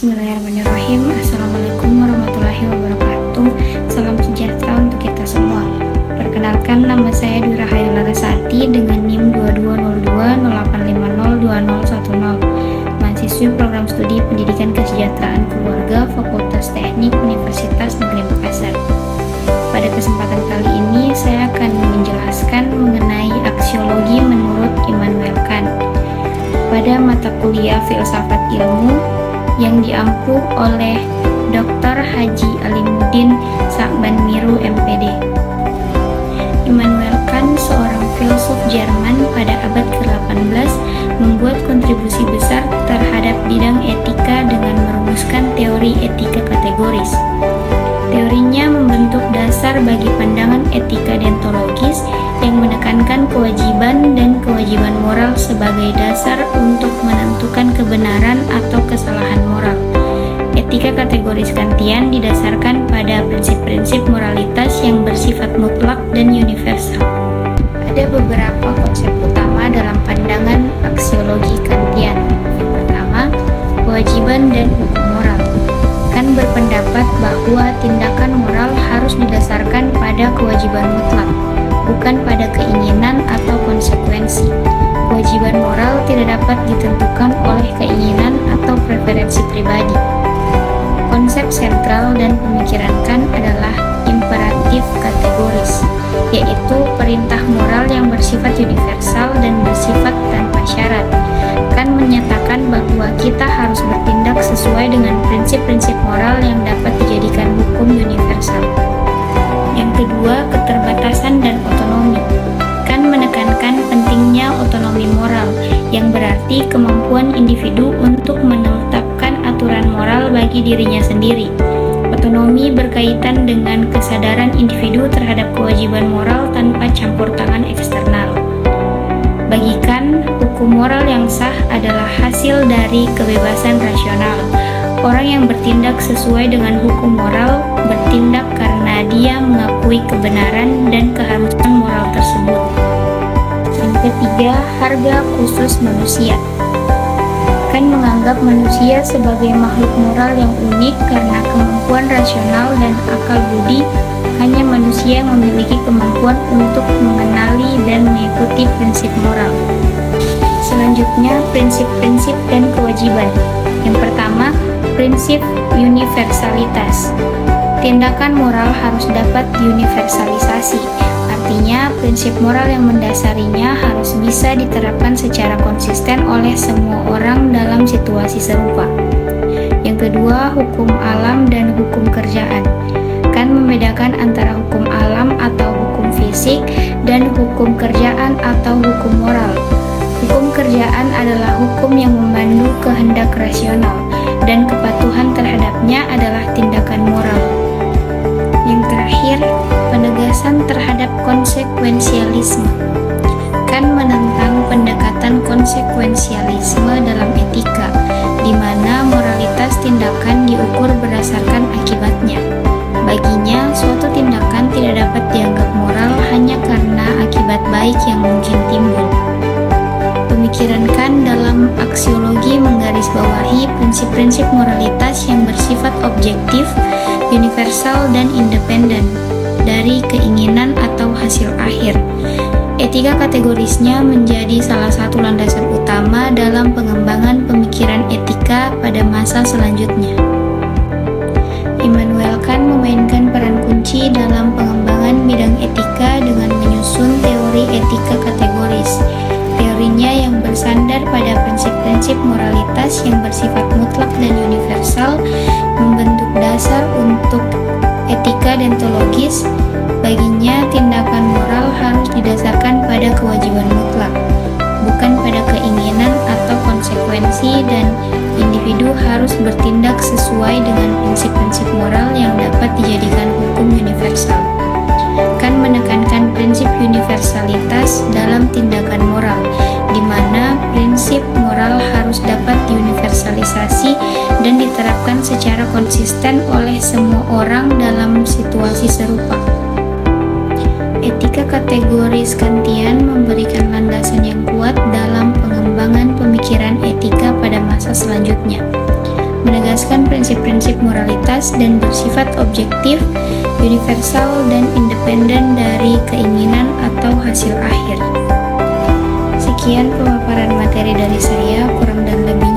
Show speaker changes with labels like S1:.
S1: Bismillahirrahmanirrahim. Assalamualaikum warahmatullahi wabarakatuh. Salam sejahtera untuk kita semua. Perkenalkan, nama saya Dwi Rahayul Larasati dengan NIM 220208502010, mahasiswi program studi Pendidikan Kesejahteraan Keluarga Fakultas Teknik Universitas Negeri Makassar. Pada kesempatan kali ini saya akan menjelaskan mengenai aksiologi menurut Immanuel Kant pada mata kuliah Filsafat Ilmu yang diampu oleh Dr. Haji Alimuddin Sa'ban Miru MPD. Immanuel Kant, seorang filsuf Jerman pada abad ke-18, membuat kontribusi besar terhadap bidang etika dengan merumuskan teori etika kategoris. Teorinya membentuk dasar bagi pandangan etika deontologis yang menekankan kewajiban dan kewajiban moral sebagai dasar untuk menentukan kebenaran atau kesalahan moral. Etika kategoris Kantian didasarkan pada prinsip-prinsip moralitas yang bersifat mutlak dan universal. Ada beberapa konsep utama dalam pandangan aksiologi Kantian. Yang pertama, kewajiban dan hukum moral. Kant berpendapat bahwa tindakan moral harus didasarkan pada kewajiban mutlak, bukan pada keinginan atau konsekuensi. Kewajiban moral tidak dapat ditentukan oleh keinginan atau preferensi pribadi. Konsep sentral dan pemikiran Kant adalah imperatif kategoris, yaitu perintah moral yang bersifat universal dan bersifat tanpa syarat. Kant menyatakan bahwa kita harus bertindak sesuai dengan prinsip-prinsip moral yang dapat dijadikan hukum universal. Yang kedua, keterbatasan dan otonomi. Kant menekankan pentingnya otonomi moral, yang berarti kemampuan individu untuk menetapkan aturan moral bagi dirinya sendiri. Otonomi berkaitan dengan kesadaran individu terhadap kewajiban moral tanpa campur tangan eksternal. Bagi Kant, hukum moral yang sah adalah hasil dari kebebasan rasional. Orang yang bertindak sesuai dengan hukum moral bertindak karena dia mengakui kebenaran dan keharusan moral tersebut. Yang ketiga, harga khusus manusia. Kant menganggap manusia sebagai makhluk moral yang unik karena kemampuan rasional dan akal budi. Hanya manusia yang memiliki kemampuan untuk mengenali dan mengikuti prinsip moral. Selanjutnya, prinsip-prinsip dan kewajiban. Yang pertama, prinsip universalitas. Tindakan moral harus dapat diuniversalisasi. Artinya, prinsip moral yang mendasarinya harus bisa diterapkan secara konsisten oleh semua orang dalam situasi serupa. Yang kedua, hukum alam dan hukum kerjaan. Kant membedakan antara hukum alam atau hukum fisik dan hukum kerjaan atau hukum moral. Hukum kerjaan adalah hukum yang memandu kehendak rasional, dan kepatuhan terhadapnya adalah tindakan moral. Yang terakhir, penegasan terhadap konsekuensialisme. Kant menentang pendekatan konsekuensialisme dalam etika, di mana moralitas tindakan diukur berdasarkan akibatnya. Baginya, suatu tindakan tidak dapat dianggap moral hanya karena akibat baik yang mungkin timbul. Pemikiran Kant dalam aksiologi menggarisbawahi prinsip-prinsip moralitas yang bersifat objektif, universal, dan independen dari keinginan atau hasil akhir. Etika kategorisnya menjadi salah satu landasan utama dalam pengembangan pemikiran etika pada masa selanjutnya. Immanuel Kant memainkan peran kunci dalam pengembangan bidang etika dengan menyusun teori etika kategoris. Teorinya yang bersandar pada prinsip-prinsip moralitas yang bersifat mutlak dan universal membentuk dasar untuk etika deontologis. Baginya, tindakan moral harus didasarkan pada kewajiban mutlak, bukan pada keinginan atau konsekuensi, dan individu harus bertindak sesuai dengan prinsip-prinsip moral yang dapat dijadikan hukum universal. Kant menekankan prinsip universalitas dalam tindakan moral, di mana prinsip moral harus dapat diuniversalisasi dan diterapkan secara konsisten oleh semua orang dalam situasi serupa. Etika kategoris Kantian memberikan landasan yang kuat dalam pengembangan pemikiran etika pada masa selanjutnya. menegaskan prinsip-prinsip moralitas dan bersifat objektif, universal, dan independen dari keinginan atau hasil akhir. Sekian pemaparan materi dari saya, kurang dan lebih